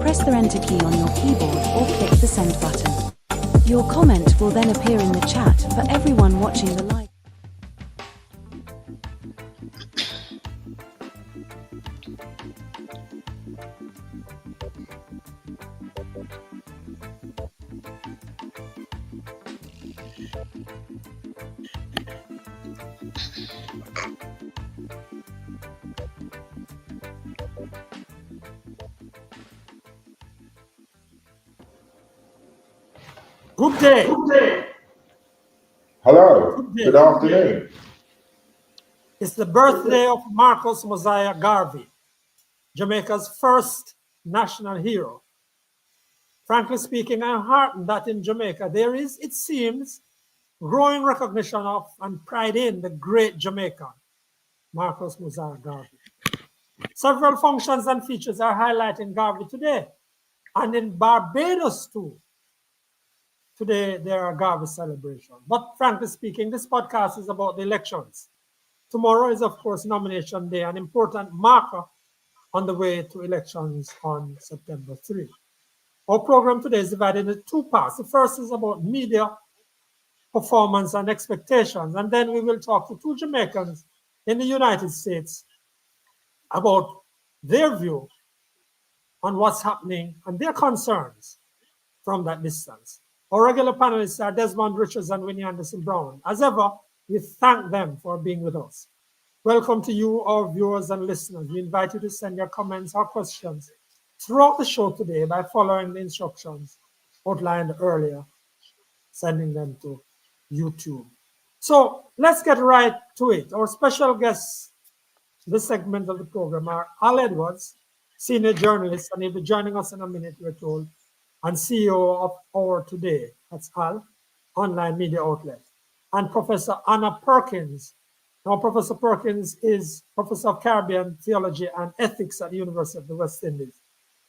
press the enter key on your keyboard or click the send button. Your comment will then appear in the chat for everyone watching the live. Good day. Hello. Good afternoon. It's the birthday of Marcus Mosiah Garvey, Jamaica's first national hero. Frankly speaking, I'm heartened that in Jamaica there is, it seems, growing recognition of and pride in the great Jamaican, Marcus Mosiah Garvey. Several functions and features are highlighting Garvey today, and in Barbados too. Today, there are Garvey celebrations. But frankly speaking, this podcast is about the elections. Tomorrow is, of course, nomination day, an important marker on the way to elections on September 3. Our program today is divided into two parts. The first is about media performance and expectations, and then we will talk to two Jamaicans in the United States about their view on what's happening and their concerns from that distance. Our regular panelists are Desmond, Richards, and Winnie Anderson Brown. As ever, we thank them for being with us. Welcome to you, our viewers and listeners. We invite you to send your comments or questions throughout the show today by following the instructions outlined earlier, sending them to YouTube. So let's get right to it. Our special guests this segment of the program are Al Edwards, senior journalist, and he'll be joining us in a minute, we're told, and CEO of Our Today, that's Al, online media outlet, and Professor Anna Perkins. Now, Professor Perkins is Professor of Caribbean Theology and Ethics at the University of the West Indies.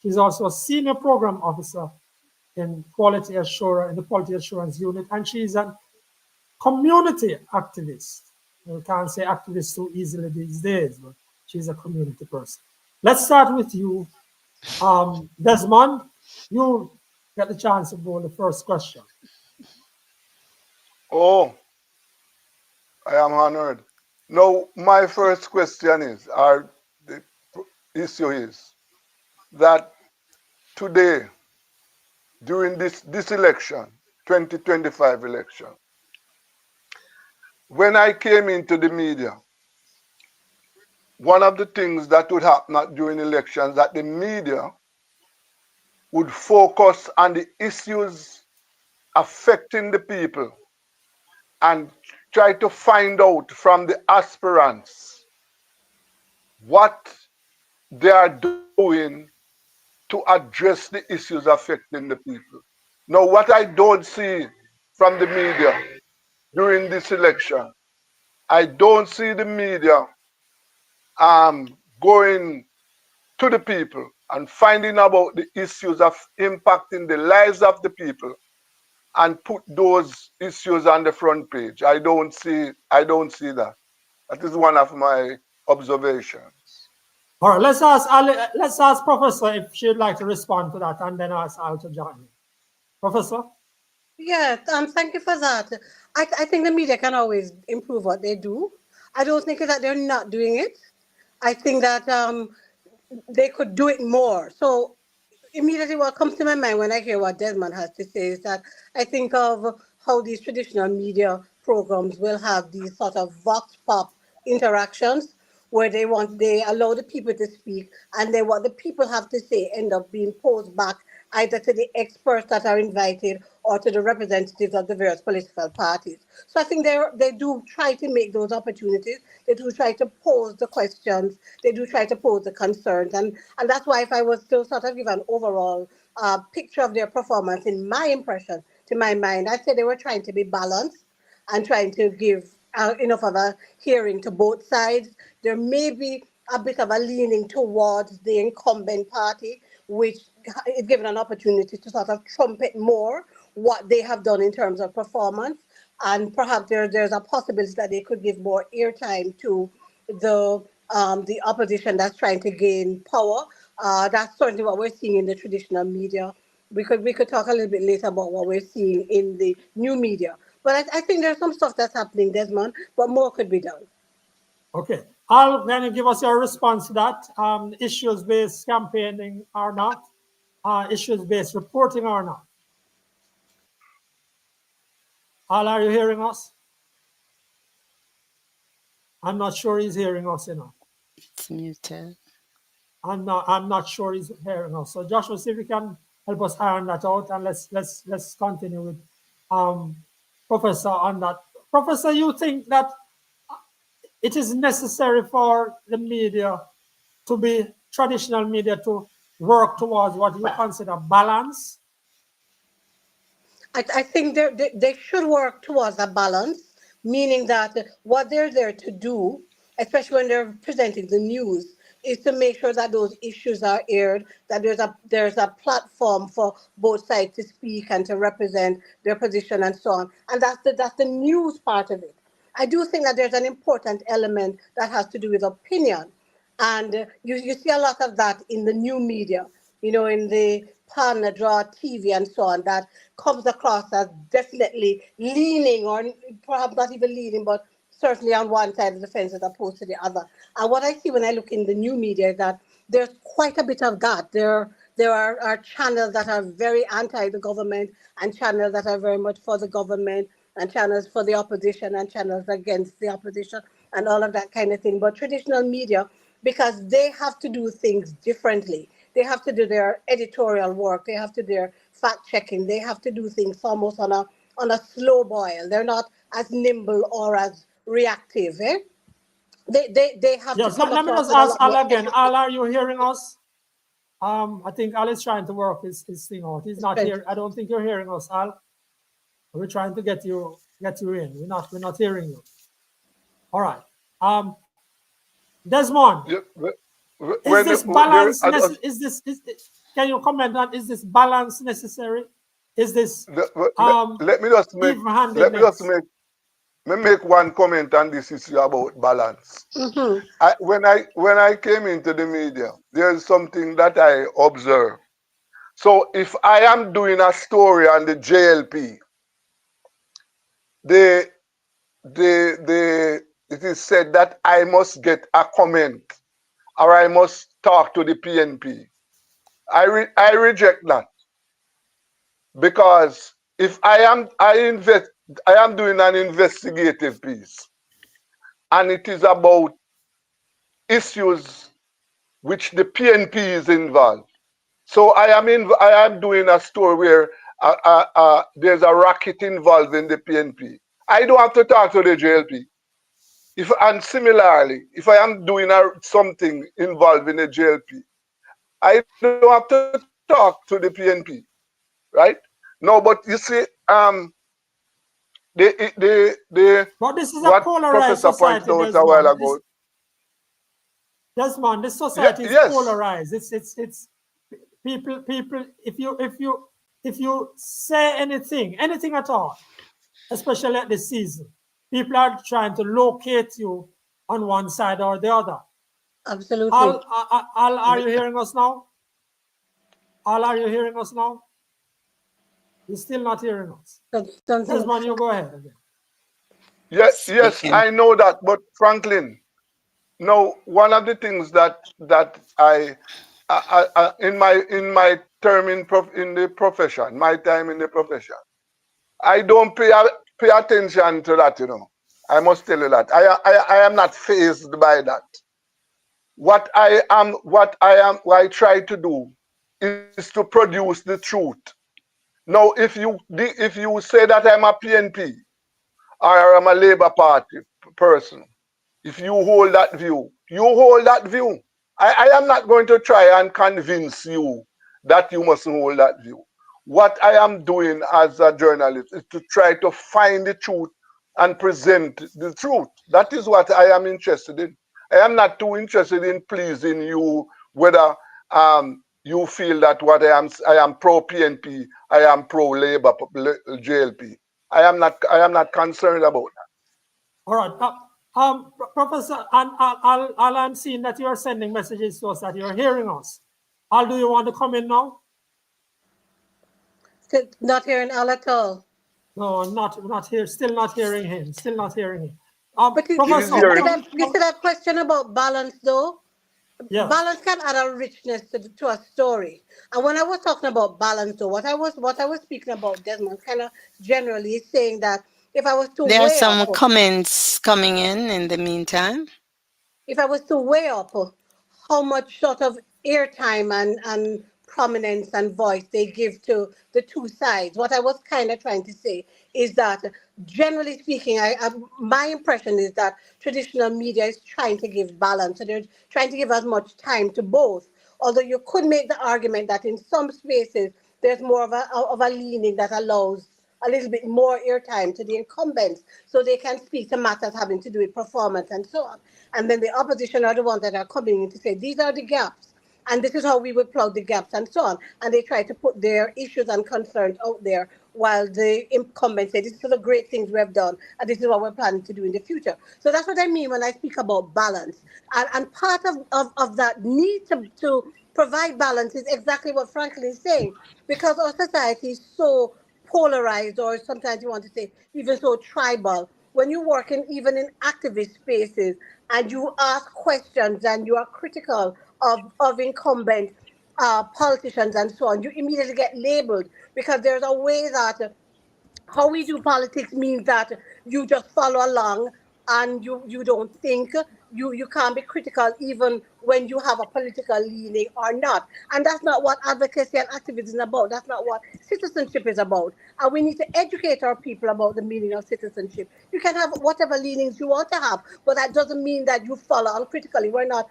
She's also a Senior Program Officer in Quality Assurance, in the Quality Assurance Unit, and she's a community activist. You can't say activist so easily these days, but she's a community person. Let's start with you, Desmond. You get the chance to go the first question. Oh, I am honored. Now, my first question is, or the issue is, that today, during this election, 2025 election, when I came into the media, one of the things that would happen during elections, that the media would focus on the issues affecting the people and try to find out from the aspirants what they are doing to address the issues affecting the people. Now, what I don't see from the media during this election, I don't see the media going to the people and finding about the issues of impacting the lives of the people and put those issues on the front page. I don't see that. That is one of my observations. All right, let's ask Professor if she'd like to respond to that, and then ask Al to join me. Professor? Yeah, thank you for that. I think the media can always improve what they do. I don't think that they're not doing it. I think that they could do it more. So immediately what comes to my mind when I hear what Desmond has to say is that I think of how these traditional media programs will have these sort of vox pop interactions where they allow the people to speak, and then what the people have to say end up being posed back either to the experts that are invited or to the representatives of the various political parties. So I think they do try to make those opportunities. They do try to pose the questions. They do try to pose the concerns. And that's why if I was to sort of give an overall picture of their performance, in my impression, to my mind, I'd say they were trying to be balanced and trying to give enough of a hearing to both sides. There may be a bit of a leaning towards the incumbent party, which is given an opportunity to sort of trumpet more what they have done in terms of performance. And perhaps there's a possibility that they could give more airtime to the opposition that's trying to gain power. That's certainly what we're seeing in the traditional media. We could talk a little bit later about what we're seeing in the new media. But I think there's some stuff that's happening, Desmond, but more could be done. Okay. Al, can you give us your response to that? Issues-based campaigning or not? Issues-based reporting or not? Al, are you hearing us? I'm not sure he's hearing us, you know. It's muted. I'm not sure he's hearing us. So Joshua, see if you can help us iron that out, and let's continue with Professor on that. Professor, you think that it is necessary for the media to be traditional media to work towards what you consider balance? I think they should work towards a balance, meaning that what they're there to do, especially when they're presenting the news, is to make sure that those issues are aired, that there's a platform for both sides to speak and to represent their position and so on. And that's the news part of it. I do think that there's an important element that has to do with opinion. And you see a lot of that in the new media, you know, in the pan, draw, TV and so on, that comes across as definitely leaning, or perhaps not even leaning, but certainly on one side of the fence as opposed to the other. And what I see when I look in the new media is that there's quite a bit of that. There are channels that are very anti the government, and channels that are very much for the government, and channels for the opposition, and channels against the opposition, and all of that kind of thing. But traditional media, because they have to do things differently. They have to do their editorial work. They have to do their fact checking. They have to do things almost on a slow boil. They're not as nimble or as reactive. Eh? They have Yes, to come let me across just with a ask lot Al more again. energy. Al, are you hearing us? I think Al is trying to work his thing out. He's not here. I don't think you're hearing us, Al. We're trying to get you in. We're not hearing you. All right. Desmond, is this balance? Can you comment on, is this balance necessary? Is this let me just make one comment on this issue about balance. Mm-hmm. When I came into the media, there's something that I observe. So if I am doing a story on the JLP, it is said that I must get a comment, or I must talk to the PNP. I reject that, because if I am doing an investigative piece, and it is about issues which the PNP is involved. So I am doing a story where there's a racket involved in the PNP. I don't have to talk to the JLP. And similarly, if I am doing something involved in the JLP, I don't have to talk to the PNP, right? No, but you see, but this is a polarized Professor society, pointed out Desmond. a while ago. Desmond, this society is polarized. It's people. If you say anything at all, especially at this season, people are trying to locate you on one side or the other. Absolutely. Al, are you hearing us now? Al, are you hearing us now? You're still not hearing us. Desmond, you go ahead again. Yes, I know that, but Franklin, no, one of the things that I in my term in the profession, my time in the profession, I don't pay attention to that, you know. I must tell you that. I am not fazed by that. What I try to do is to produce the truth. Now, if you say that I'm a PNP or I'm a Labour Party person, if you hold that view, you hold that view. I am not going to try and convince you that you must hold that view. What I am doing as a journalist is to try to find the truth and present the truth. That is what I am interested in. I am not too interested in pleasing you, whether you feel that I am pro PNP, I am pro Labour JLP. I am not concerned about that. All right, Professor, I'm seeing that you are sending messages to us that you're hearing us. Al, do you want to come in now? Not hearing Al at all. No, not here. Still not hearing him. Still not hearing him. But Professor, you see that question about balance, though? yes. Balance can add a richness to a story. And when I was talking about balance, though, what I was speaking about, Desmond, kind of generally is saying that if I was to There are weigh some up, comments coming in the meantime. if I was to weigh up how much sort of airtime and prominence and voice they give to the two sides, what I was kind of trying to say is that, generally speaking, my impression is that traditional media is trying to give balance. So they're trying to give as much time to both. Although you could make the argument that in some spaces there's more of a leaning that allows a little bit more airtime to the incumbents so they can speak to matters having to do with performance and so on. And then the opposition are the ones that are coming in to say, these are the gaps, and this is how we will plug the gaps and so on. And they try to put their issues and concerns out there while the incumbents say, this is the great things we have done, and this is what we're planning to do in the future. So that's what I mean when I speak about balance. And part of that need to provide balance is exactly what Franklin is saying, because our society is so polarized, or sometimes you want to say even so tribal. When you work even in activist spaces and you ask questions and you are critical of incumbent politicians and so on, you immediately get labeled, because there's a way that how we do politics means that you just follow along and you don't think, you can't be critical even when you have a political leaning or not. And that's not what advocacy and activism is about. That's not what citizenship is about. And we need to educate our people about the meaning of citizenship. You can have whatever leanings you want to have, but that doesn't mean that you follow uncritically. We're not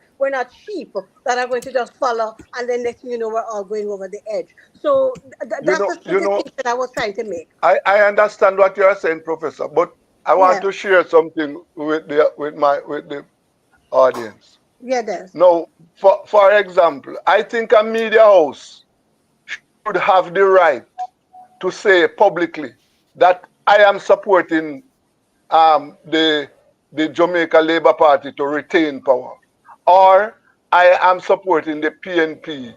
sheep that are going to just follow, and then next thing you know, we're all going over the edge. So that's the distinction I was trying to make. I understand what you are saying, Professor, but I want to share something with the audience. Yeah, Des. Now, for example, I think a media house should have the right to say publicly that I am supporting the Jamaica Labour Party to retain power, or I am supporting the PNP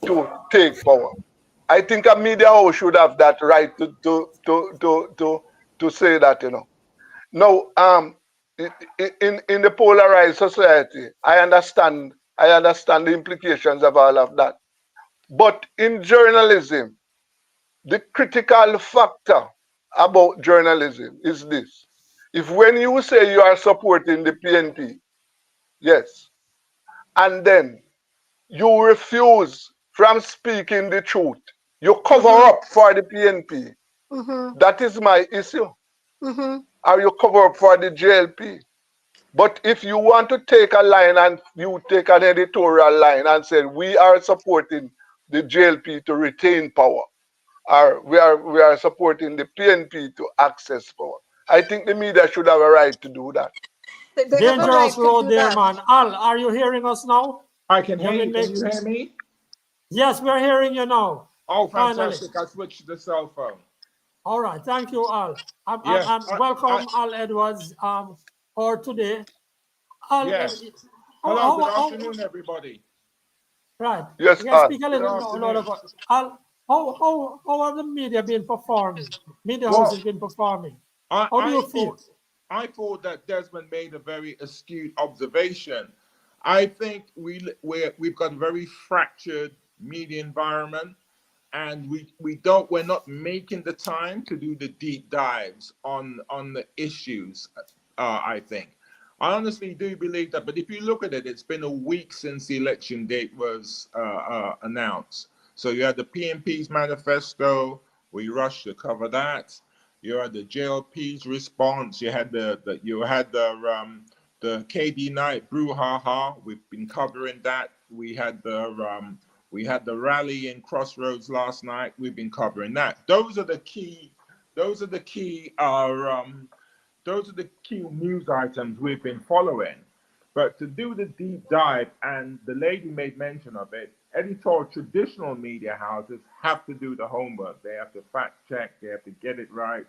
to take power. I think a media house should have that right to say that, you know. Now, in the polarized society, I understand the implications of all of that. But in journalism, the critical factor about journalism is this. If when you say you are supporting the PNP, yes, and then you refuse from speaking the truth, you cover up for the PNP, that is my issue. Or you cover up for the JLP. But if you want to take a line and you take an editorial line and say we are supporting the JLP to retain power, or we are supporting the PNP to access power, I think the media should have a right to do that. Dangerous road there, man. Al, are you hearing us now? I can hear you. Can you hear me? Yes, we're hearing you now. Oh, fantastic. I switched to the cell phone. All right. Thank you, Al. Welcome, Al Edwards, for today. Al, yes. Hello, good afternoon, everybody. Right. Yes, you can speak a little louder. Al, how have the media been performing? Media houses been performing. How do you feel? I thought that Desmond made a very astute observation. I think we've got a very fractured media environment, and we're not making the time to do the deep dives on the issues. I think. I honestly do believe that, but if you look at it, it's been a week since the election date was announced. So you had the PNP's manifesto. We rushed to cover that. You had the JLP's response. You had the KD night brouhaha. We've been covering that. We had the rally in Crossroads last night. We've been covering that. Those are the key news items we've been following. But to do the deep dive, and the lady made mention of it, traditional media houses have to do the homework. They have to fact check. They have to get it right.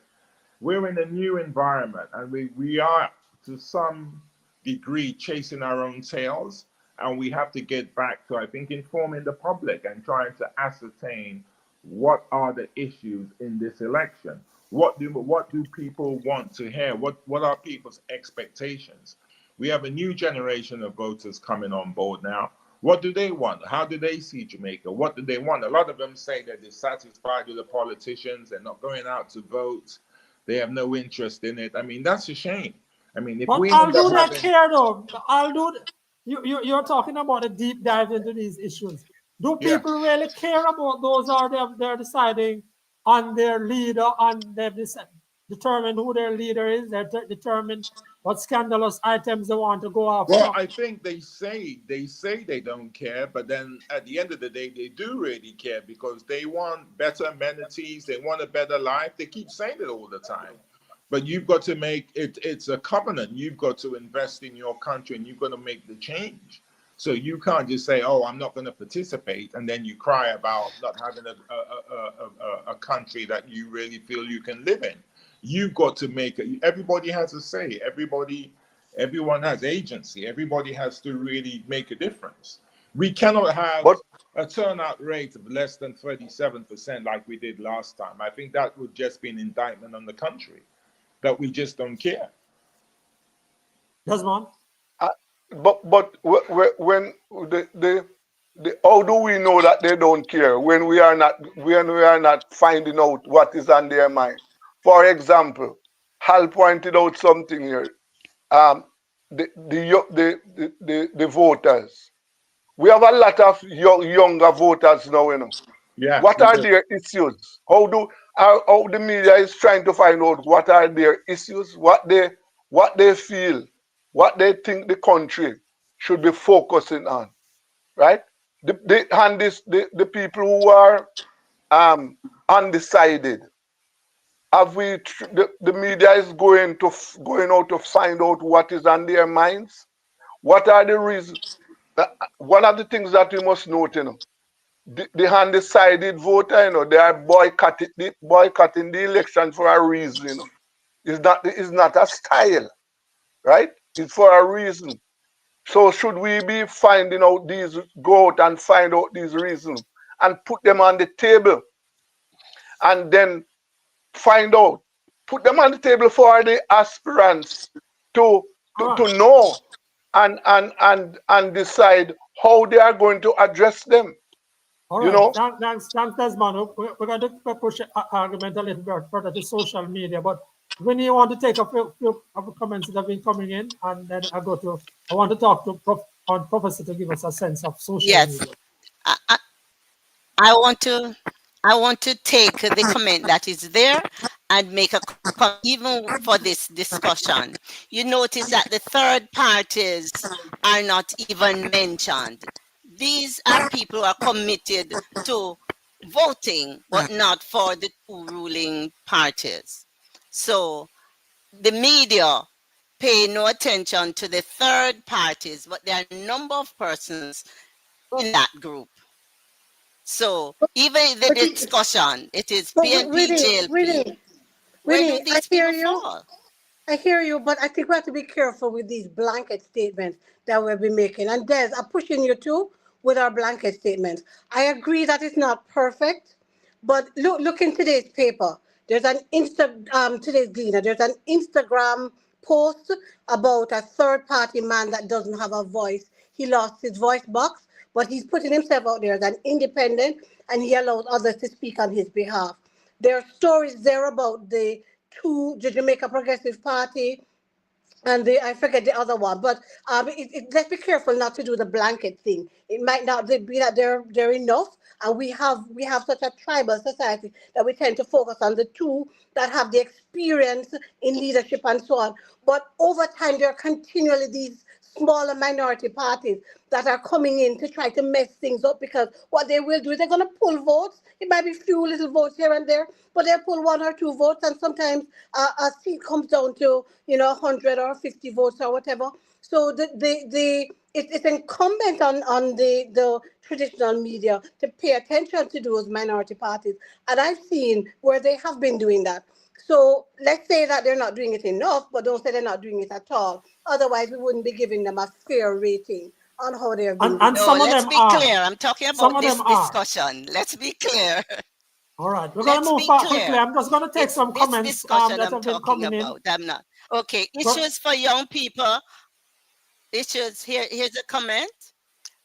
We're in a new environment, and we are, to some degree, chasing our own tails. And we have to get back to, I think, informing the public and trying to ascertain what are the issues in this election. What do people want to hear? What are people's expectations? We have a new generation of voters coming on board now. What do they want? How do they see Jamaica? What do they want? A lot of them say they're dissatisfied with the politicians. They're not going out to vote. They have no interest in it. I mean, that's a shame. I mean, if but we I'll do that care though. I'll do that. You're talking about a deep dive into these issues. Do people really care about those, or they're deciding on their leader, and they've determined who their leader is? They're determined what scandalous items they want to go after. Well, I think they say they don't care, but then at the end of the day, they do really care, because they want better amenities, they want a better life. They keep saying it all the time. But you've got to make it, it's a covenant. You've got to invest in your country, and you've got to make the change. So you can't just say, oh, I'm not going to participate, and then you cry about not having a country that you really feel you can live in. You've got to make it. Everybody has a say. Everyone has agency. Everybody has to really make a difference. We cannot have a turnout rate of less than 37% like we did last time. I think that would just be an indictment on the country, that we just don't care. Desmond? But when the how do we know that they don't care when we are not finding out what is on their mind? For example, Hal pointed out something here. The voters. We have a lot of younger voters now, you know. Yeah. What are their issues? How the media is trying to find out what are their issues, what they feel, what they think the country should be focusing on, right? The people who are undecided. The media is going out to find out what is on their minds? What are the reasons? One of the things that we must note, you know, the undecided voter, you know, they are boycotting the election for a reason, you know. It's not a style, right? It's for a reason. So should we be finding out go out and find out these reasons and put them on the table, and then put them on the table for the aspirants to know and decide how they are going to address them. All you right. know? Thanks, Desmond. We're going to push the argument a little bit further to social media, but when you want to take a few of the comments that have been coming in, and then I want to talk to Professor to give us a sense of social media. I want to take the comment that is there and make a comment even for this discussion. You notice that the third parties are not even mentioned. These are people who are committed to voting, but not for the two ruling parties. So the media pay no attention to the third parties, but there are a number of persons in that group. So even the discussion, it is PNP, JLP. Winnie, I hear you. I hear you, but I think we have to be careful with these blanket statements that we'll be making. And Des, I'm pushing you too with our blanket statements. I agree that it's not perfect, but look in today's paper. There's an today's Gleaner. There's an Instagram post about a third-party man that doesn't have a voice. He lost his voice box, but he's putting himself out there as an independent, and he allows others to speak on his behalf. There are stories there about the Jamaica Progressive Party, and I forget the other one, but let's be careful not to do the blanket thing. It might not be that they're enough, and we have such a tribal society that we tend to focus on the two that have the experience in leadership and so on. But over time, there are continually these smaller minority parties that are coming in to try to mess things up, because what they will do is they're going to pull votes. It might be few little votes here and there, but they'll pull 1 or 2 votes, and sometimes a seat comes down to 100 or 50 votes or whatever. So it's incumbent on the traditional media to pay attention to those minority parties, and I've seen where they have been doing that. So let's say that they're not doing it enough, but don't say they're not doing it at all. Otherwise, we wouldn't be giving them a fair rating on how they have And been. No, some of let's them be are. clear. I'm talking Some about of this them are. discussion. Let's be clear. All right, we're going to Let's move be fast quickly. clear. I'm just going to take It's some this comments discussion that I'm have been talking coming in. about. I'm not. Okay, Go- issues for young people. Issues here's a comment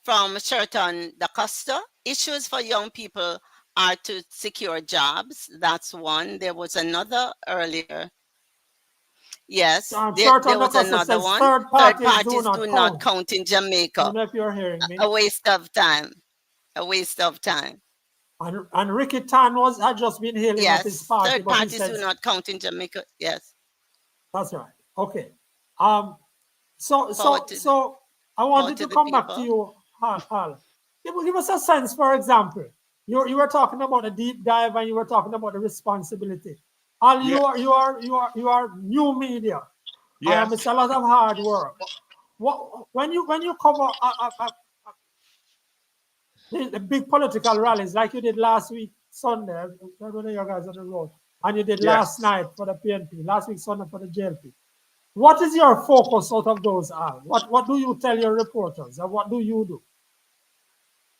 from Sheraton Da Costa. Issues for young people are to secure jobs. That's one. There was another earlier. Yes, Short there on the was Costa another says one. third Third parties do parties not do not count. count in I Jamaica. don't know if you're hearing me. A waste of time. A waste of time. And Ricky Tan had just been hailing at his Yes, party, third but he parties do says not count in Jamaica. Yes. that's right. Okay. So Forward to I wanted to the come back to people. you, Hal. Give us a sense, for example. You were talking about a deep dive and you were talking about the responsibility. Hal, Yes. you are new media. Yes. It's a lot of hard work. When you cover the big political rallies like you did last week Sunday, I don't know you guys on the road, and you did last Yes. night for the PNP, last week Sunday for the JLP. What is your focus out of those, Al? What do you tell your reporters, and what do you do?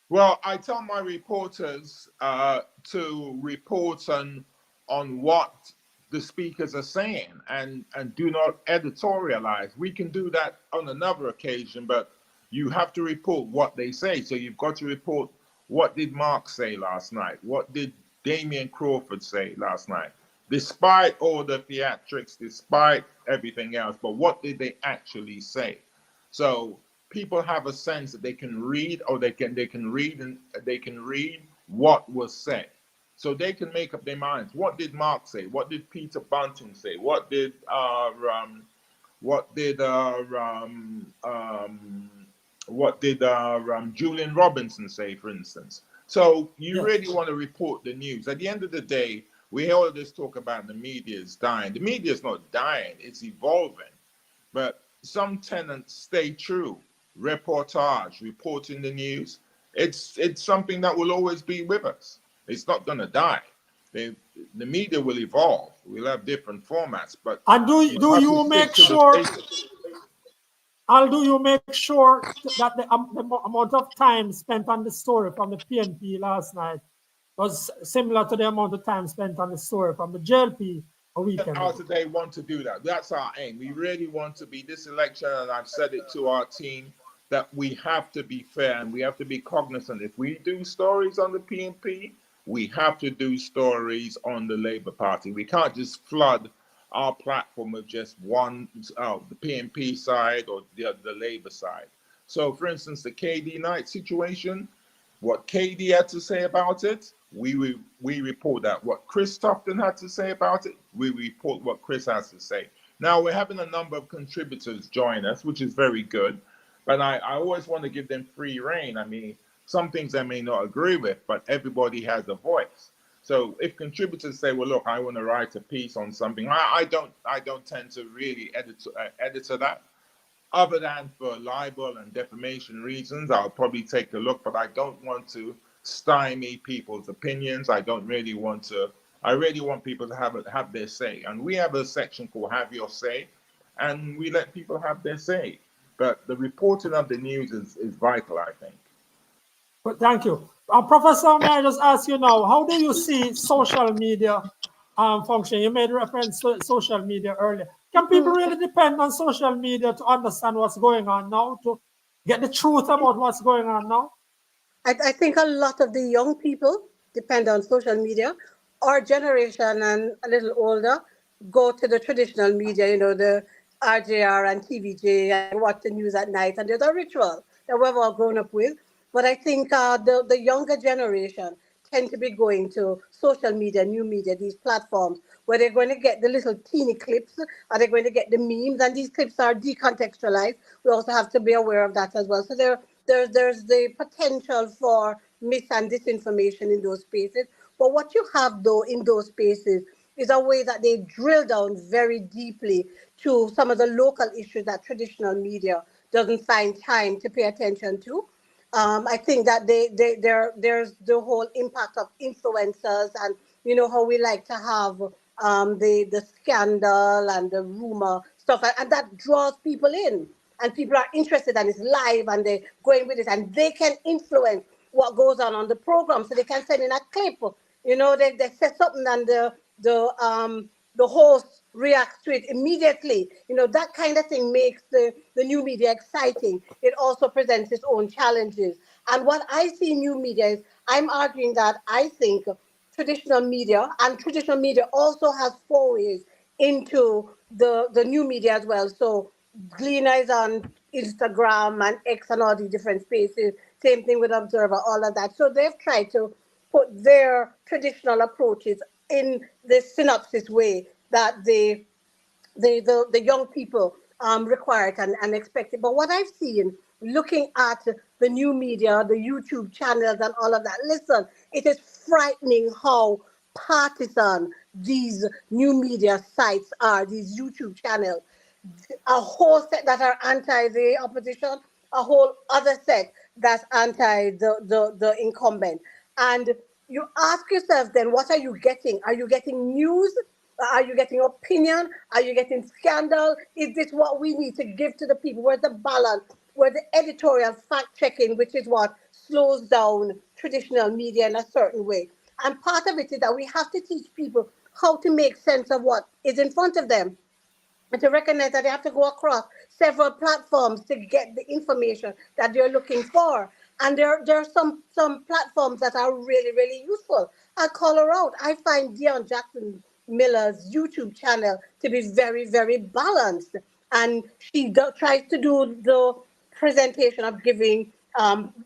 Well, I tell my reporters to report on what the speakers are saying and do not editorialize. We can do that on another occasion, but you have to report what they say. So you've got to report what did Mark say last night? What did Damian Crawford say last night? Despite all the theatrics, despite everything else, but what did they actually say? So people have a sense that they can read, or they can read what was said, so they can make up their minds. What did Mark say? What did Peter Bunting say? What did Julian Robinson say, for instance? So you Yes. really want to report the news. At the end of the day, we hear all this talk about the media is dying. The media is not dying; it's evolving. But some tenants stay true. Reportage, reporting the news. It's something that will always be with us. It's not going to die. The media will evolve. We'll have different formats, but And do you make sure? Al, do you make sure that the amount of time spent on the story from the PNP last night was similar to the amount of time spent on the story from the JLP a weekend ago? They want to do that. That's our aim. We really want to be this election, and I've said it to our team, that we have to be fair and we have to be cognizant. If we do stories on the PNP, we have to do stories on the Labour Party. We can't just flood our platform with just one, the PNP side or the Labour side. So, for instance, the KD Knight situation, what KD had to say about it, we report that. What Chris Tufton had to say about it, we report what Chris has to say. Now, we're having a number of contributors join us, which is very good. But I always want to give them free reign. I mean, some things I may not agree with, but everybody has a voice. So if contributors say, well, look, I want to write a piece on something, I don't tend to really edit that. Other than for libel and defamation reasons, I'll probably take a look, but I don't want to stymie people's opinions. I really want people to have their say. And we have a section called Have Your Say, and we let people have their say. But the reporting of the news is vital, I think. But thank you. Professor, may I just ask you now, how do you see social media function? You made reference to social media earlier. Can people really depend on social media to understand what's going on now, to get the truth about what's going on now? I think a lot of the young people depend on social media. Our generation and a little older go to the traditional media, the RJR and TVJ, and watch the news at night. And there's a ritual that we've all grown up with. But I think the younger generation tend to be going to social media, new media, these platforms, where they're going to get the little teeny clips, or they're going to get the memes, and these clips are decontextualized. We also have to be aware of that as well. So there's the potential for mis and disinformation in those spaces. But what you have, though, in those spaces is a way that they drill down very deeply to some of the local issues that traditional media doesn't find time to pay attention to. I think that there's the whole impact of influencers, and how we like to have the scandal and the rumor stuff, and that draws people in. and people are interested and it's live and they're going with it and they can influence what goes on the program. So they can send in a clip, they say something and the host reacts to it immediately. That kind of thing makes the new media exciting. It also presents its own challenges. And what I see in new media is, I'm arguing that I think traditional media also has forays into the new media as well. So Gleaner is on Instagram and X and all these different spaces. Same thing with Observer, all of that. So they've tried to put their traditional approaches in the synopsis way that the young people require it and expect it. But what I've seen, looking at the new media, the YouTube channels and all of that, listen, it is frightening how partisan these new media sites are, these YouTube channels. A whole set that are anti the opposition, a whole other set that's anti the incumbent. And you ask yourself then, what are you getting? Are you getting news? Are you getting opinion? Are you getting scandal? Is this what we need to give to the people? Where's the balance? Where's the editorial fact checking, which is what slows down traditional media in a certain way? And part of it is that we have to teach people how to make sense of what is in front of them, and to recognize that they have to go across several platforms to get the information that they're looking for. And there are some platforms that are really, really useful. I'll call her out. I find Dion Jackson Miller's YouTube channel to be very, very balanced. And she tries to do the presentation of giving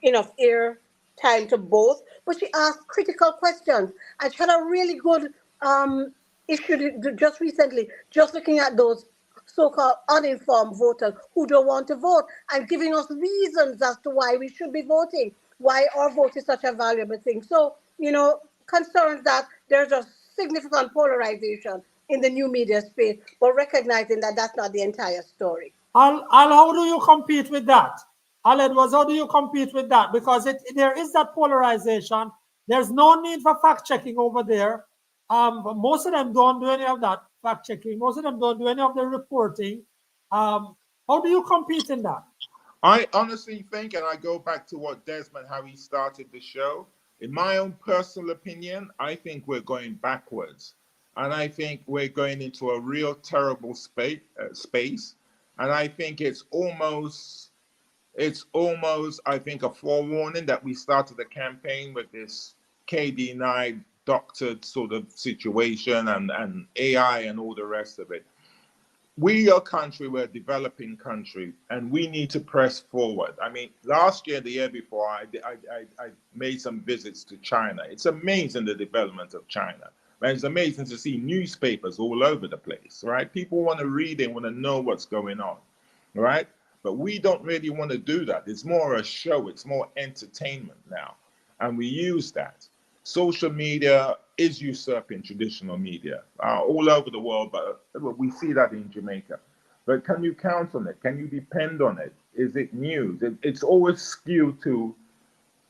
enough air time to both, but she asks critical questions. And she had a really good issue just recently, just looking at those so-called uninformed voters who don't want to vote and giving us reasons as to why we should be voting, why our vote is such a valuable thing. So, concerns that there's a significant polarization in the new media space, but recognizing that that's not the entire story. Al, how do you compete with that? Al Edwards, how do you compete with that? Because there is that polarization. There's no need for fact-checking over there. Most of them don't do any of that fact-checking. Most of them don't do any of the reporting. How do you compete in that? I honestly think, and I go back to what Desmond, how he started the show, in my own personal opinion, I think we're going backwards. And I think we're going into a real terrible space. And I think it's almost, I think, a forewarning that we started the campaign with this KD9 doctored sort of situation and AI and all the rest of it. We are a country, we're a developing country, and we need to press forward. I mean, last year, the year before, I made some visits to China. It's amazing, the development of China. And it's amazing to see newspapers all over the place, right? People want to read, they want to know what's going on, right? But we don't really want to do that. It's more a show, it's more entertainment now. And we use that. Social media is usurping traditional media all over the world, but we see that in Jamaica. But can you count on it? Can you depend on it? Is it news? It's always skewed to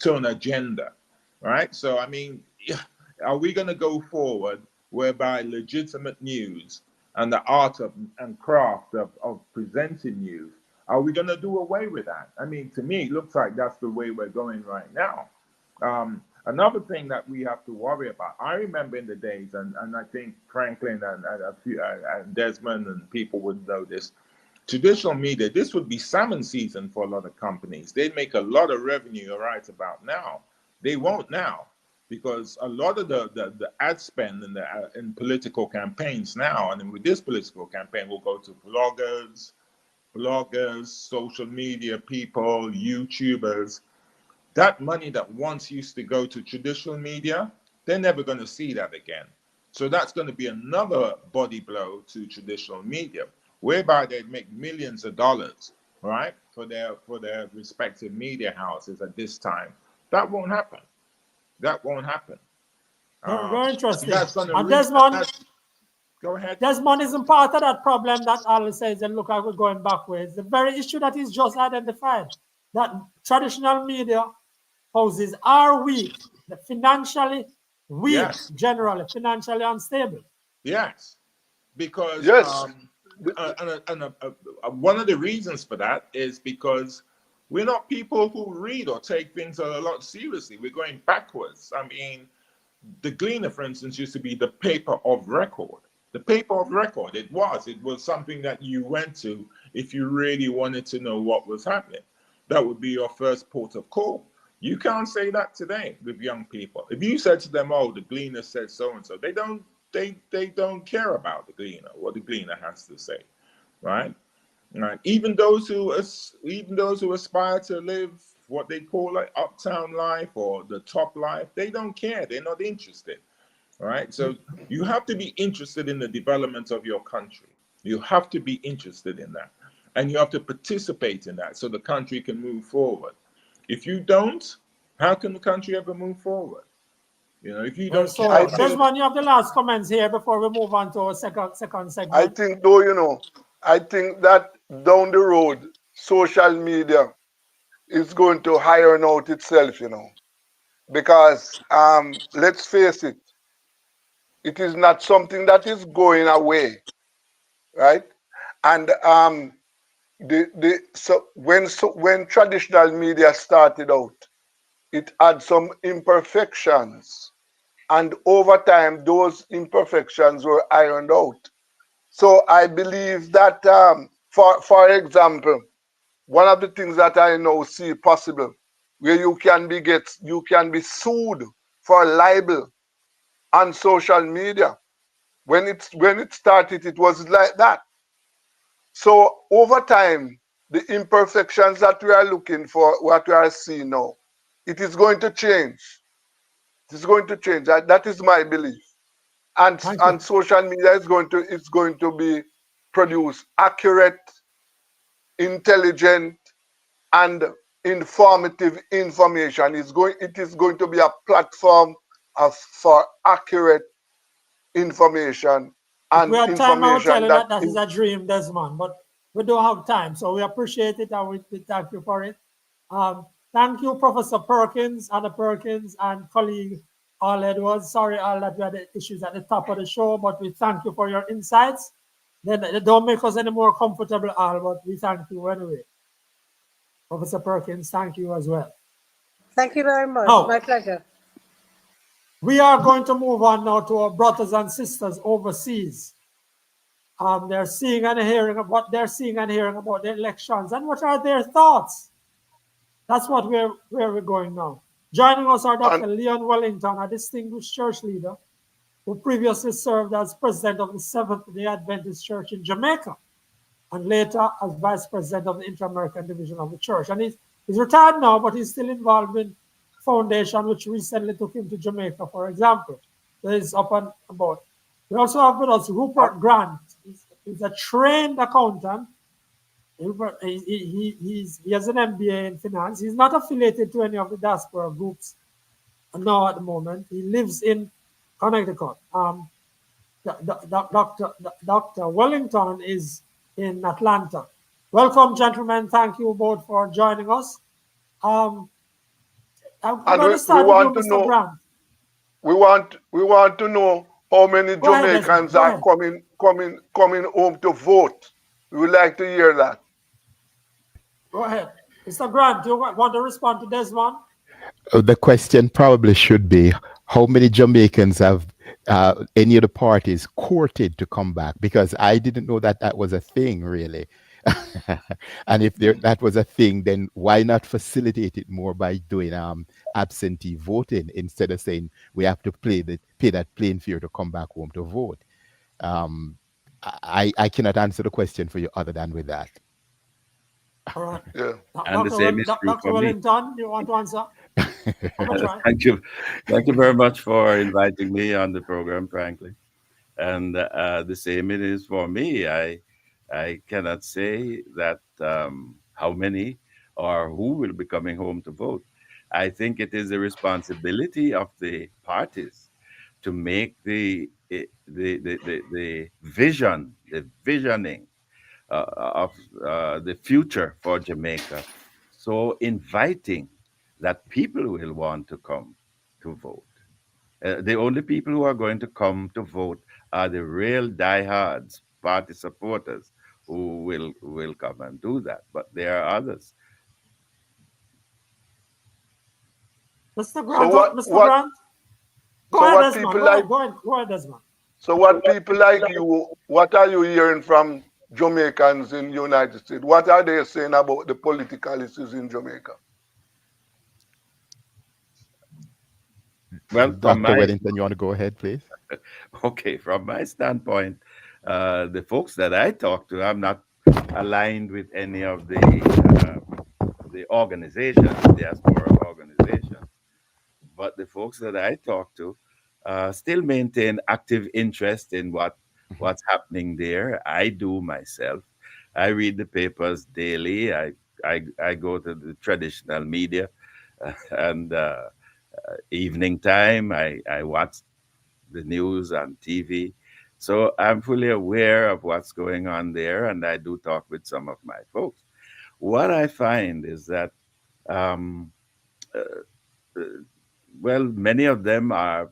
an agenda, right? So, I mean, are we going to go forward whereby legitimate news and the art and craft of presenting news, are we going to do away with that? I mean, to me, it looks like that's the way we're going right now. Another thing that we have to worry about, I remember in the days, and I think Franklin and Desmond and people would know this, traditional media, this would be salmon season for a lot of companies. They'd make a lot of revenue right about now. They won't now, because a lot of the ad spend in political campaigns now, and with this political campaign, will go to bloggers, social media people, YouTubers. That money that once used to go to traditional media, they're never going to see that again. So that's going to be another body blow to traditional media, whereby they'd make millions of dollars, right, for their respective media houses at this time. That won't happen. That won't happen. Very interesting. And Desmond, go ahead. Desmond isn't part of that problem that Alice says, and look, we're going backwards. The very issue that is just identified, that traditional media houses are weak, financially weak, Yes. generally, financially unstable. Yes, because Yes. one of the reasons for that is because we're not people who read or take things a lot seriously. We're going backwards. I mean, the Gleaner, for instance, used to be the paper of record. The paper of record, it was something that you went to if you really wanted to know what was happening. That would be your first port of call. You can't say that today with young people. If you said to them, "Oh, the Gleaner said so and so," they don't care about the Gleaner, what the Gleaner has to say, right? Right. Even those who aspire to live what they call like uptown life or the top life, they don't care. They're not interested. Right. So you have to be interested in the development of your country. You have to be interested in that, and you have to participate in that so the country can move forward. If you don't, how can the country ever move forward? You know, if you don't. So, Desmond, you have the last comments here before we move on to our second segment. I think, though, you know, I think that down the road, social media is going to iron out itself, you know, because let's face it, it is not something that is going away, right? And when traditional media started out, it had some imperfections, and over time, those imperfections were ironed out. So I believe that, for example, one of the things that I now see possible, where you can be sued for libel on social media. When it started, it was like that. So over time, the imperfections that we are looking for, what we are seeing now, it is going to change. It is going to change. That is my belief. And social media is going to be produce accurate, intelligent, and informative information. It is going to be a platform for accurate information and we have time, I will tell you that is a dream, Desmond, but we don't have time, so we appreciate it and we thank you for it. Thank you, Professor Perkins, Anna Perkins, and colleague Al Edwards. Sorry, Al, that we had issues at the top of the show, but we thank you for your insights. They don't make us any more comfortable, Al, but we thank you anyway. Professor Perkins, thank you as well. Thank you very much. Now, my pleasure. We are going to move on now to our brothers and sisters overseas. They're seeing and hearing of what they're seeing and hearing about the elections and what are their thoughts. That's what where we're going now. Joining us are Dr. Leon Wellington, a distinguished church leader who previously served as president of the Seventh-day Adventist Church in Jamaica and later as vice president of the Inter-American Division of the church. And he's retired now, but he's still involved in foundation, which recently took him to Jamaica, for example. So he's up and about. We also have with us Rupert Grant. He's a trained accountant. He has an MBA in finance. He's not affiliated to any of the diaspora groups now at the moment. He lives in Connecticut. Dr. Wellington is in Atlanta. Welcome, gentlemen. Thank you both for joining us. We want to know how many Jamaicans are coming home to vote. We would like to hear that. Go ahead. Mr. Grant, do you want to respond to Desmond? The question probably should be, how many Jamaicans have any of the parties courted to come back? Because I didn't know that was a thing, really. And if that was a thing, then why not facilitate it more by doing absentee voting instead of saying we have to pay that plane fare to come back home to vote? I cannot answer the question for you other than with that. All right. Yeah. And the same is true Dr. for me. Wellington, you want to answer? Thank you very much for inviting me on the program, Frankly. And the same it is for me. I cannot say that how many or who will be coming home to vote. I think it is the responsibility of the parties to make the visioning of the future for Jamaica so inviting that people will want to come to vote. The only people who are going to come to vote are the real diehards, party supporters, who will come and do that. But there are others. Mr. Grant, Go ahead, Desmond. So what people like you, what are you hearing from Jamaicans in the United States? What are they saying about the political issues in Jamaica? Well, Dr. Wellington, you want to go ahead, please? Okay, from my standpoint, the folks that I talk to, I'm not aligned with any of the organizations, the diaspora organizations, but the folks that I talk to still maintain active interest in what's happening there. I do myself. I read the papers daily. I go to the traditional media, and evening time I watch the news on TV. So I'm fully aware of what's going on there, and I do talk with some of my folks. What I find is that, well, many of them are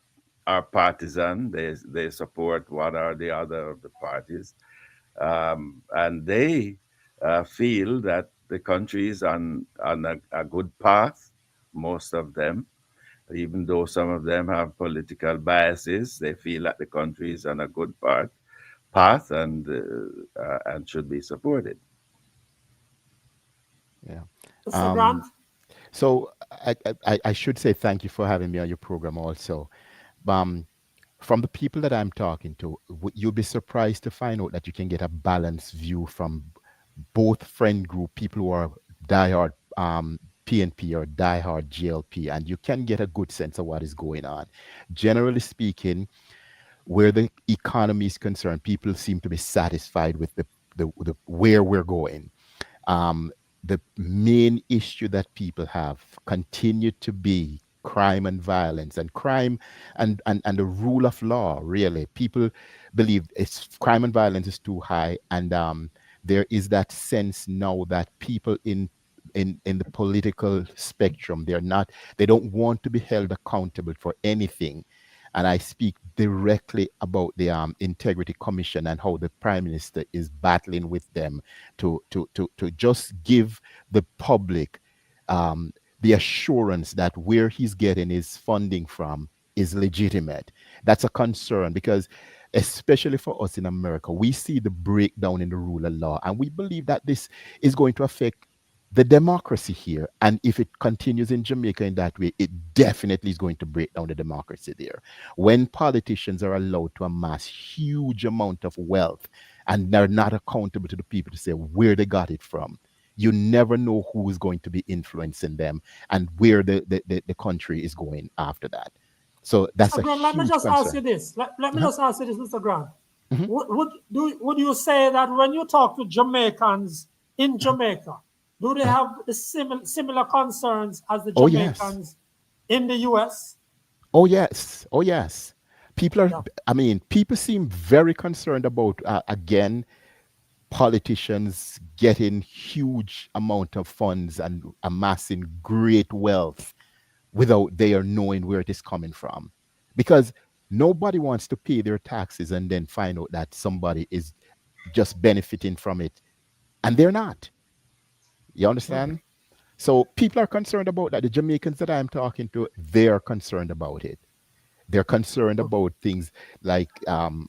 partisan. They support one or the other of the parties, and they feel that the country is on a good path. Most of them, even though some of them have political biases, they feel that the country is on a good path and should be supported. Yeah. Mr. Grant? So I should say thank you for having me on your program also. From the people that I'm talking to, you'll be surprised to find out that you can get a balanced view from both friend group, people who are diehard PNP or diehard GLP, and you can get a good sense of what is going on. Generally speaking, where the economy is concerned, people seem to be satisfied with the where we're going. The main issue that people have continued to be crime and violence, and crime and the rule of law. Really, people believe it's crime and violence is too high, and there is that sense now that people in the political spectrum, they don't want to be held accountable for anything. And I speak directly about the Integrity Commission and how the Prime Minister is battling with them to just give the public the assurance that where he's getting his funding from is legitimate. That's a concern, because especially for us in America, we see the breakdown in the rule of law, and we believe that this is going to affect the democracy here. And if it continues in Jamaica in that way, it definitely is going to break down the democracy there. When politicians are allowed to amass huge amount of wealth and they're not accountable to the people to say where they got it from, you never know who is going to be influencing them and where the country is going after that. So that's Mr. Grant, let me just ask you this. Let me just ask you this, Mr. Grant. Would you say that when you talk to Jamaicans in Jamaica, do they have the similar concerns as the Jamaicans in the US? Oh, yes. Oh, yes. People seem very concerned about, again, politicians getting huge amount of funds and amassing great wealth without they are knowing where it is coming from. Because nobody wants to pay their taxes and then find out that somebody is just benefiting from it, and they're not. You understand? So people are concerned about that. The Jamaicans that I'm talking to, they are concerned about it. They're concerned about things like, trying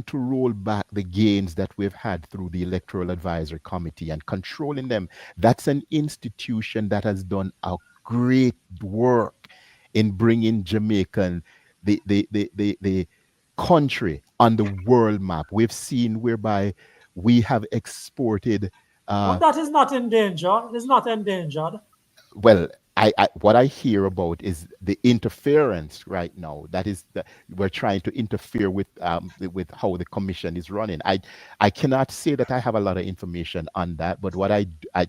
to roll back the gains that we've had through the Electoral Advisory Committee and controlling them. That's an institution that has done a great work in bringing Jamaican the country on the world map. We've seen whereby we have exported. But that is not endangered. It's not endangered. Well, what I hear about is the interference right now. That is, we're trying to interfere with how the commission is running. I cannot say that I have a lot of information on that, but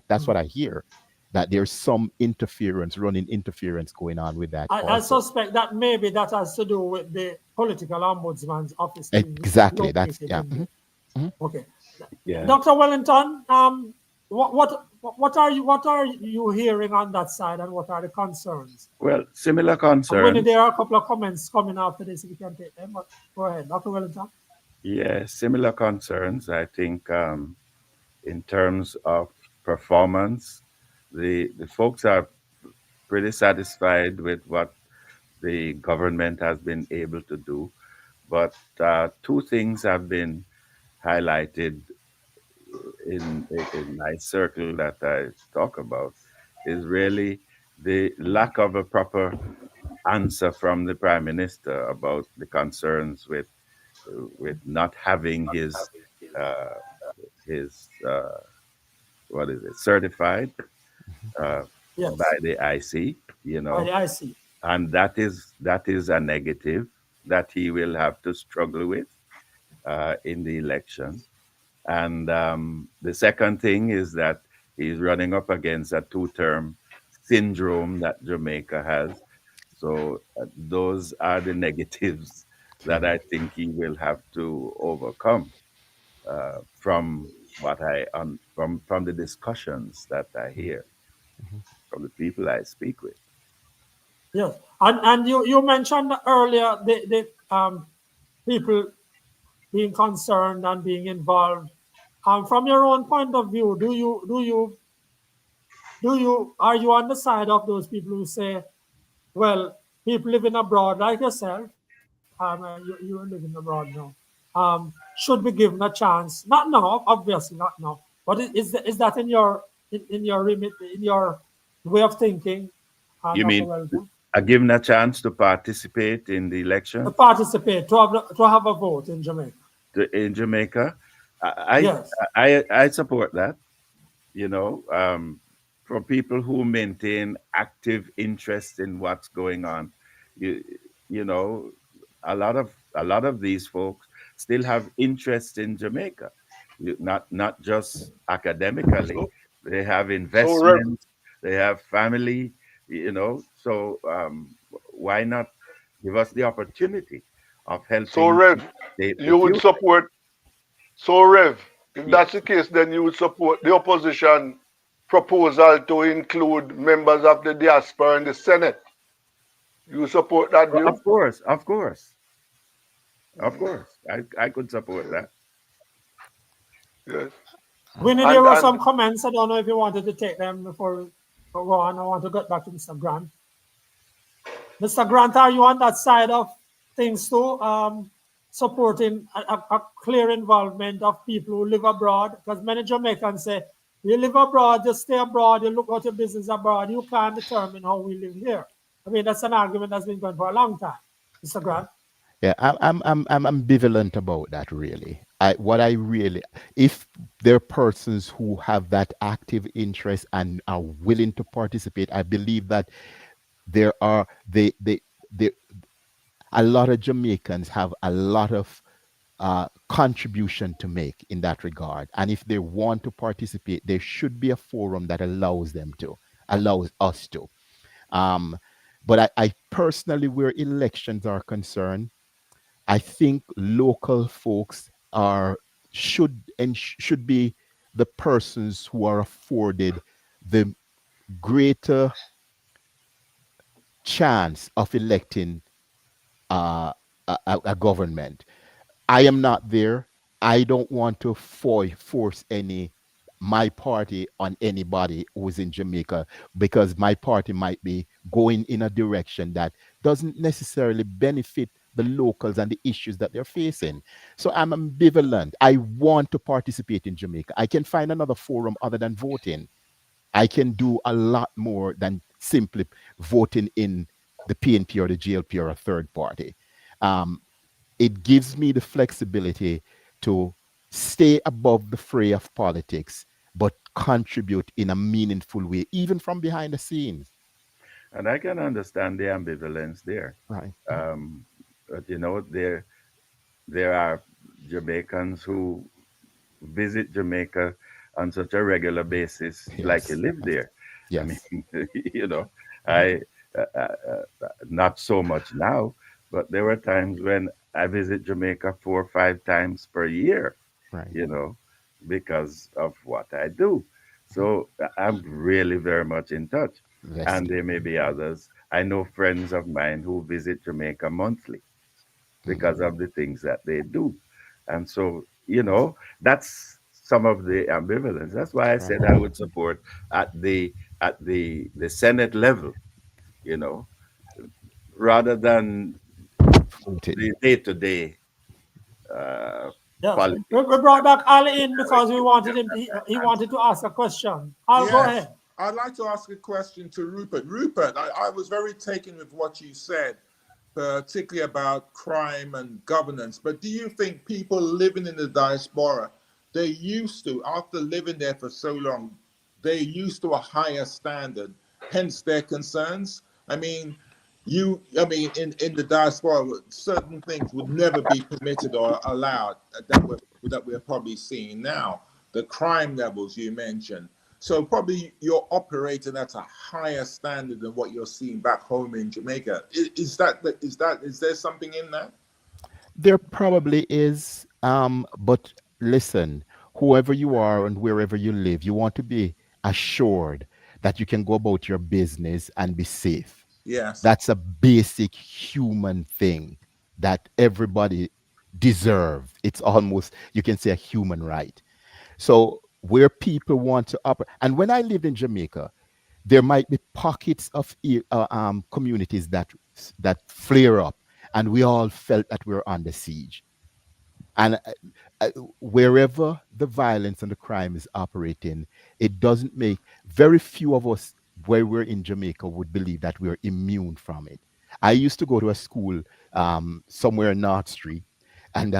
that's what I hear. That there's some running interference going on with that. I suspect that maybe that has to do with the political ombudsman's office. Exactly. That's Okay. Yeah. Dr. Wellington, what are you hearing on that side, and what are the concerns? Well, similar And Winnie, concerns. there are a couple of comments coming after this, if you can take them. But go ahead, Dr. Wellington. Yeah, similar concerns. I think in terms of performance, the folks are pretty satisfied with what the government has been able to do. But two things have been highlighted in my circle that I talk about is really the lack of a proper answer from the prime minister about the concerns with not having uh, his what is it certified uh, by Yes, the IC, you by know, the IC. and that is a negative that he will have to struggle with in the election. And the second thing is that he's running up against a two-term syndrome that Jamaica has. So those are the negatives that I think he will have to overcome from what from the discussions that I hear from the people I speak with. Yes, and you mentioned earlier the people being concerned and being involved. From your own point of view, are you on the side of those people who say, well, people living abroad like yourself, you're living abroad now, should be given a chance? Not now, obviously not now. But is that in your remit, in your way of thinking, You Dr. mean Wellington? given a chance to participate in the To election participate, to have a vote in Jamaica? in Jamaica? I Yes. I support that. You know, for people who maintain active interest in what's going on, you you know, a lot of these folks still have interest in Jamaica, not just academically. So, They have so Rev, investments, they have family, So why not give us the opportunity of so helping Rev, shape the you would future? support. So Rev, if Yeah. that's the case, then you would support the opposition proposal to include members of the diaspora in the Senate. You support that Of view? course, of course. Of course, I could support that. Yes. Winnie, there And were and some comments. I don't know if you wanted to take them before we go on. I want to get back to Mr. Grant. Mr. Grant, are you on that side of things too? Supporting a clear involvement of people who live abroad? Because many Jamaicans say, you live abroad, just stay abroad, you look at your business abroad, you can't determine how we live here. I mean, that's an argument that's been going for a long time. Mr. Grant? Yeah, I'm ambivalent about that really. If there are persons who have that active interest and are willing to participate, I believe that there are they a lot of Jamaicans have a lot of contribution to make in that regard. And if they want to participate, there should be a forum that allows us to. Um, but I personally, where elections are concerned, I think local folks should be the persons who are afforded the greater chance of electing a government. I am not there. I don't want to force my party on anybody who's in Jamaica because my party might be going in a direction that doesn't necessarily benefit the locals and the issues that they're facing. So I'm ambivalent. I want to participate in Jamaica. I can find another forum other than voting. I can do a lot more than simply voting in the PNP or the GLP or a third party. Um, it gives me the flexibility to stay above the fray of politics, but contribute in a meaningful way, even from behind the scenes. And I can understand the ambivalence there. Right. But there are Jamaicans who visit Jamaica on such a regular basis, like you Yes. live there. I mean, Yes. you know, I not so much now, but there were times when I visit Jamaica 4 or 5 times per year, Right. you know, because of what I do. So I'm really very much in touch. Blessed. And there may be others. I know friends of mine who visit Jamaica monthly because of the things that they do. And so, that's some of the ambivalence. That's why I said I would support at the Senate level, you know, rather than Voted. the day-to-day uh, Yes, we politics. brought back Al in because we wanted him. He wanted to ask a question. Al, go Yes, ahead. I'd like to ask a question to Rupert. Rupert, I was very taken with what you said, particularly about crime and governance. But do you think people living in the diaspora, they used to, after living there for so long, they used to a higher standard, hence their concerns? I mean, in the diaspora, certain things would never be permitted or allowed that we're probably seeing now. The crime levels you mentioned. So probably you're operating at a higher standard than what you're seeing back home in Jamaica. Is there something in that? There probably is, but listen, whoever you are and wherever you live, you want to be assured that you can go about your business and be safe. Yes. That's a basic human thing that everybody deserves. It's almost, you can say, a human right. So where people want to operate, and when I lived in Jamaica, there might be pockets of communities that flare up, and we all felt that we were under siege. And wherever the violence and the crime is operating, it doesn't make very few of us where we're in Jamaica would believe that we're immune from it. I used to go to a school somewhere in North Street, and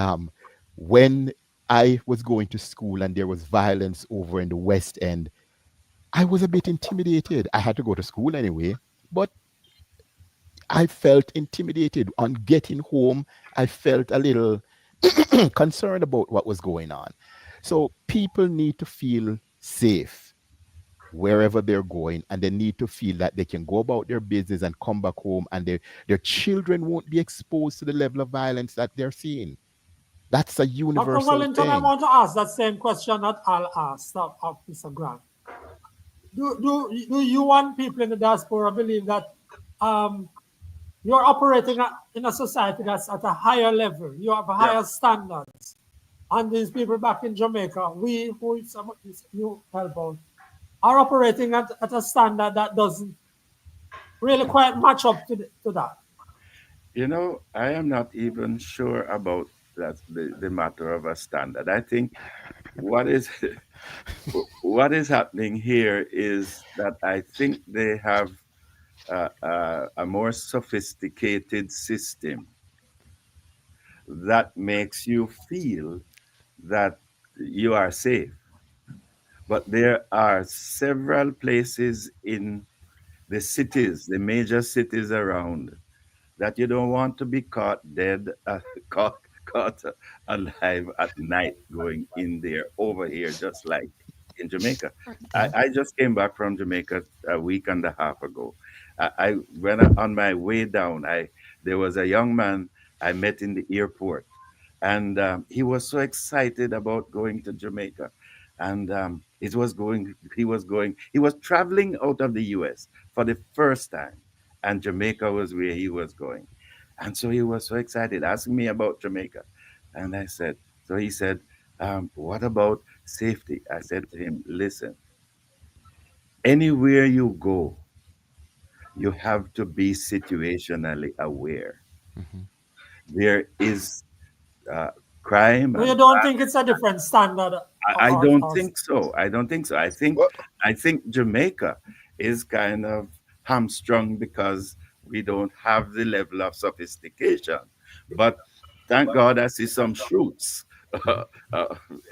when I was going to school and there was violence over in the West End, I was a bit intimidated. I had to go to school anyway, but I felt intimidated. On getting home, I felt a little concerned about what was going on. So people need to feel safe wherever they're going, and they need to feel that they can go about their business and come back home, and their children won't be exposed to the level of violence that they're seeing. That's a Dr. universal Wellington, I thing. want to ask that same question that Al asked of Mr. Grant. Do you and people in the diaspora believe that you're operating in a society that's at a higher level? You have higher standards. And these people back in Jamaica, we who you help out, are operating at a standard that doesn't really quite match up to that. I am not even sure about that the matter of a standard. I think what is what is happening here is that I think they have a more sophisticated system that makes you feel that you are safe. But there are several places in the cities, the major cities around, that you don't want to be caught dead, caught alive at night going in there, over here, just like in Jamaica. I just came back from Jamaica a week and a half ago. On my way down, there was a young man I met in the airport, and he was so excited about going to Jamaica, and he was traveling out of the U.S. for the first time, and Jamaica was where he was going. And so he was so excited, asking me about Jamaica. And he said, what about safety? I said to him, listen, anywhere you go, you have to be situationally aware. Mhm. There is crime So you and don't think it's a different standard? I don't think so. I don't think so. Well, I think Jamaica is kind of hamstrung because we don't have the level of sophistication. But thank God I see some shoots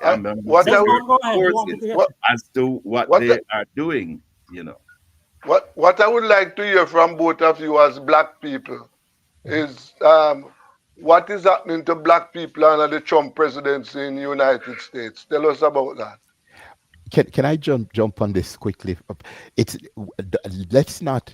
among what I security would, Desmond, go ahead. You wanted forces to get what, as to what what, they are doing. what I would like to hear from both of you as black people is what is happening to black people under the Trump presidency in the United States. Tell us about that. Can I jump on this quickly? It's let's not.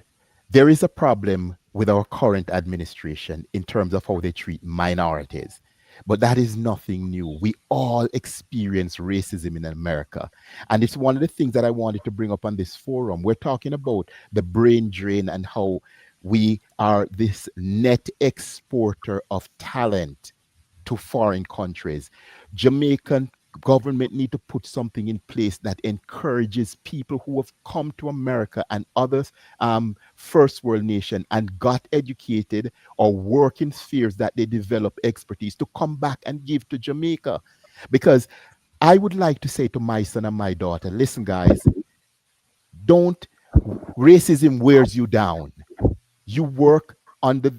There is a problem with our current administration in terms of how they treat minorities. But that is nothing new. We all experience racism in America. And it's one of the things that I wanted to bring up on this forum. We're talking about the brain drain and how we are this net exporter of talent to foreign countries. Jamaican government need to put something in place that encourages people who have come to America and others first world nation and got educated or work in spheres that they develop expertise to come back and give to Jamaica. Because I would like to say to my son and my daughter, listen guys, don't, racism wears you down. You work under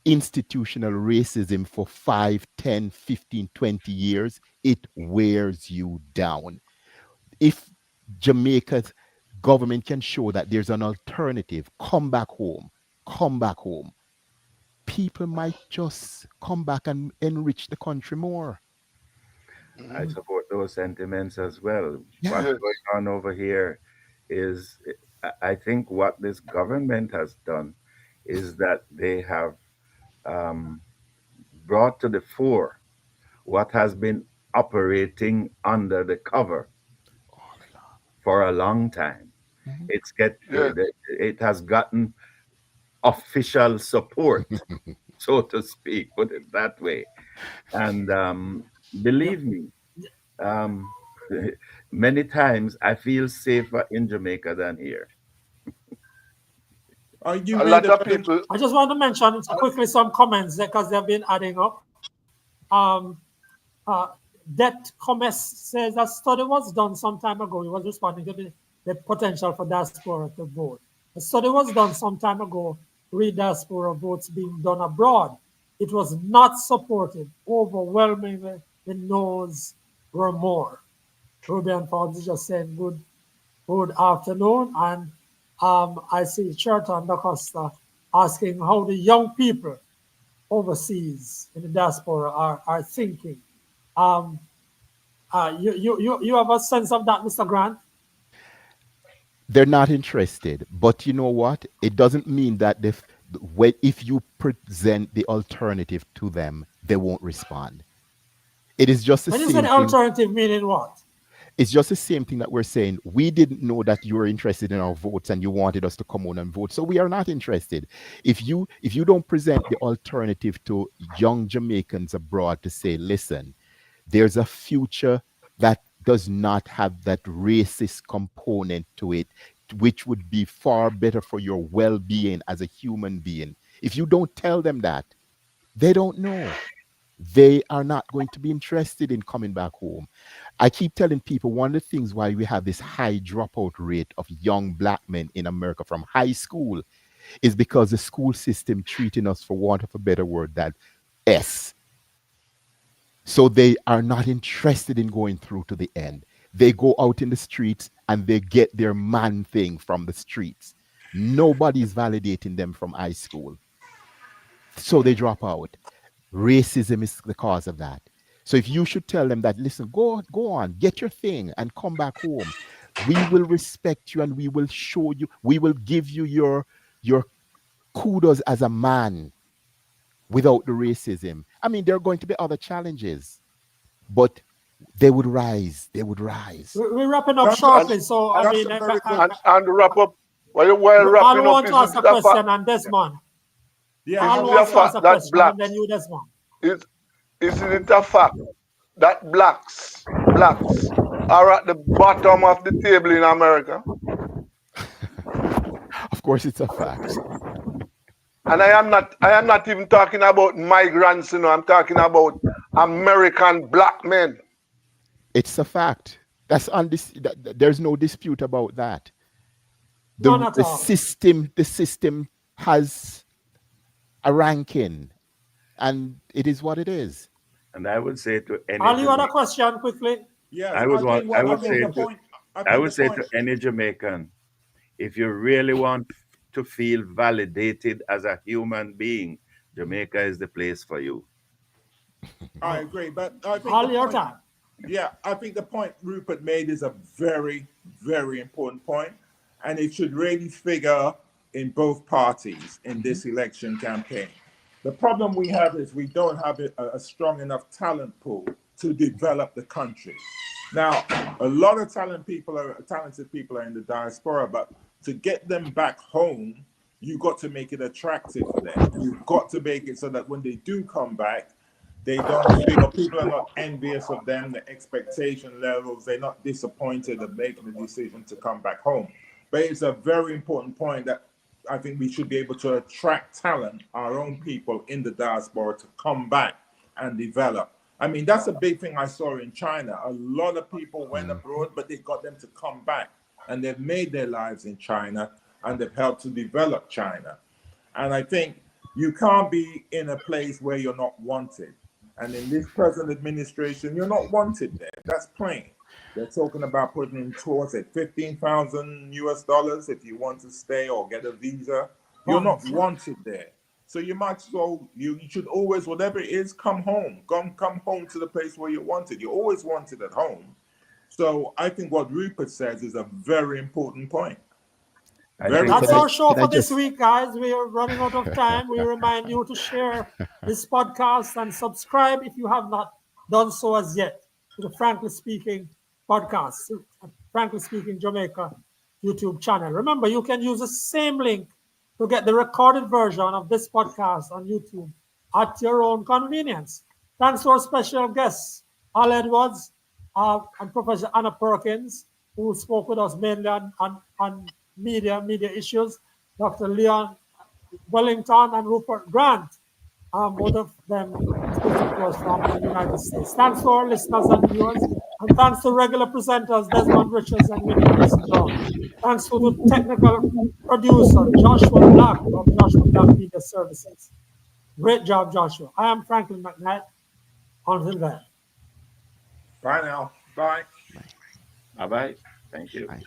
institutional racism for 5, 10, 15, 20 years, it wears you down. If Jamaica's government can show that there's an alternative, come back home, people might just come back and enrich the country more. I support those sentiments as well. Yeah. What's going on over here is, I think what this government has done is that they have brought to the fore what has been operating under the cover for a long time. It has gotten official support, so to speak, put it that way. And believe me, many times I feel safer in Jamaica than here. A lot of people. I just want to mention quickly some comments because they've been adding up. Det Commerce says a study was done some time ago. He was responding to the potential for diaspora to vote. A study was done some time ago, diaspora votes being done abroad. It was not supported. Overwhelmingly, the no's were more. Ruben Forbes is just saying good afternoon. And I see Cherton Da Costa asking how the young people overseas in the diaspora are thinking. You have a sense of that, Mr. Grant? They're not interested. But you know what? It doesn't mean that if you present the alternative to them, they won't respond. It is just the same thing. When you say the alternative, meaning what? It's just the same thing that we're saying. We didn't know that you were interested in our votes and you wanted us to come on and vote. So we are not interested. If you don't present the alternative to young Jamaicans abroad to say, listen, there's a future that does not have that racist component to it, which would be far better for your well-being as a human being. If you don't tell them that, they don't know. They are not going to be interested in coming back home. I keep telling people one of the things why we have this high dropout rate of young black men in America from high school is because the school system treating us, for want of a better word, that S. So they are not interested in going through to the end. They go out in the streets and they get their man thing from the streets. Nobody's validating them from high school. So they drop out. Racism is the cause of that. So if you should tell them that, listen, go on, get your thing and come back home. We will respect you and we will show you, we will give you your kudos as a man without the racism. I mean, there are going to be other challenges, but they would rise. They would rise. We're wrapping up shortly. So, I mean, and wrap up. While wrapping I up, want to ask a question on Desmond. Yeah, I want to ask a question and then you, Desmond. Isn't it a fact that blacks are at the bottom of the table in America? Of course, it's a fact. And I am not even talking about migrants, I'm talking about American black men. It's a fact. There's no dispute about that. The system has a ranking, and it is what it is. And I would say to any. Ali, you had a question quickly? Yeah, I would say to any Jamaican, if you really want to feel validated as a human being, Jamaica is the place for you. I agree, but I think all your time. Yeah, I think the point Rupert made is a very, very important point, and it should really figure in both parties in this election campaign. The problem we have is we don't have a strong enough talent pool to develop the country. Now, a lot of talented people are in the diaspora, but to get them back home, you got to make it attractive for them. You've got to make it so that when they do come back, they don't feel, people are not envious of them, the expectation levels, they're not disappointed of making the decision to come back home. But it's a very important point that I think we should be able to attract talent, our own people in the diaspora, to come back and develop. I mean, that's a big thing I saw in China. A lot of people went abroad, but they got them to come back, and they've made their lives in China, and they've helped to develop China. And I think you can't be in a place where you're not wanted. And in this present administration, you're not wanted there. That's plain. They're talking about putting in tours at $15,000 if you want to stay or get a visa. You're not wanted there. So you might as well, you should always, whatever it is, come home. Come home to the place where you're wanted. You're always wanted at home. So I think what Rupert says is a very important point. That's our show for this week, guys. We are running out of time. We remind you to share this podcast and subscribe if you have not done so as yet to the Frankly Speaking Podcast, Frankly Speaking Jamaica YouTube channel. Remember, you can use the same link to get the recorded version of this podcast on YouTube at your own convenience. Thanks to our special guests, Al Edwards and Professor Anna Perkins, who spoke with us mainly on media issues, Dr. Leon Wellington and Rupert Grant, both of them speaking to us from the United States. Thanks to our listeners and viewers, and thanks to regular presenters Desmond Richards and Winnie. Thanks to the technical producer, Joshua Black of Joshua Black Media Services. Great job, Joshua. I am Franklin McKnight. Until then. Bye now. Bye. Bye-bye. Thank you. Bye.